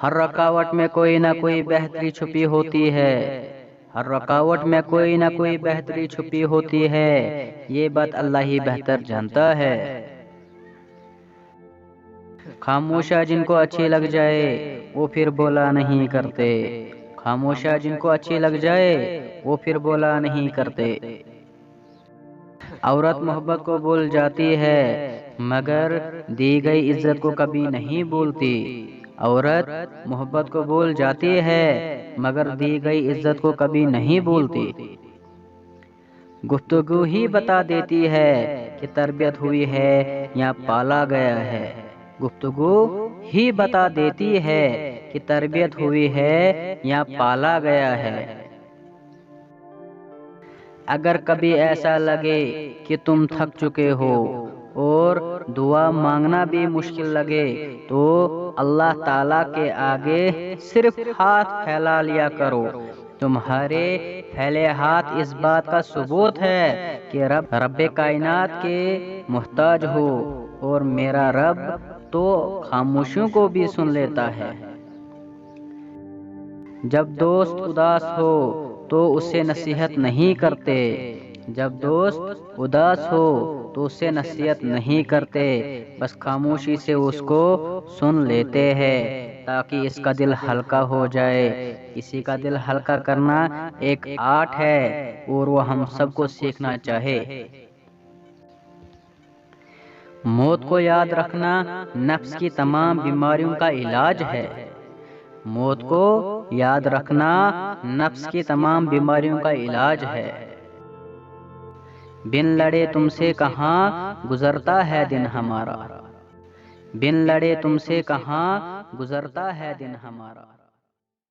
ہر رکاوٹ میں کوئی نہ کوئی بہتری چھپی ہوتی ہے، ہر رکاوٹ میں کوئی نہ کوئی بہتری چھپی ہوتی ہے، یہ بات اللہ ہی بہتر جانتا ہے۔ خاموشیاں جن کو اچھی لگ جائے وہ پھر بولا نہیں کرتے، خاموشیاں جن کو اچھی لگ جائے وہ پھر بولا نہیں کرتے۔ عورت محبت کو بھول جاتی ہے مگر دی گئی عزت کو کبھی نہیں بھولتی، عورت محبت کو بھول جاتی ہے مگر دی گئی عزت کو کبھی نہیں بھولتی۔ گفتگو ہی بتا دیتی ہے کہ تربیت ہوئی ہے یا پالا گیا ہے، گفتگو ہی بتا دیتی ہے کہ تربیت ہوئی ہے یا پالا گیا ہے۔ اگر کبھی ایسا لگے کہ تم تھک چکے ہو اور دعا مانگنا بھی مشکل لگے تو اللہ تعالیٰ کے آگے صرف ہاتھ پھیلا لیا کرو، تمہارے پھیلے ہاتھ اس بات کا ثبوت ہے کہ رب کائنات کے محتاج ہو، اور میرا رب تو خاموشیوں کو بھی سن لیتا ہے۔ جب دوست اداس ہو تو اسے نصیحت نہیں کرتے، جب دوست اداس ہو تو اسے نصیحت نہیں کرتے، بس خاموشی سے اس کو سن لیتے ہیں تاکہ اس کا دل ہلکا ہو جائے۔ کسی کا دل ہلکا کرنا ایک آرٹ ہے اور وہ ہم سب کو سیکھنا چاہے۔ موت کو یاد رکھنا نفس کی تمام بیماریوں کا علاج ہے، موت کو یاد رکھنا نفس کی تمام بیماریوں کا علاج ہے۔ بن لڑے تم سے کہاں گزرتا ہے دن ہمارا، بن لڑے تم سے کہاں گزرتا ہے دن ہمارا۔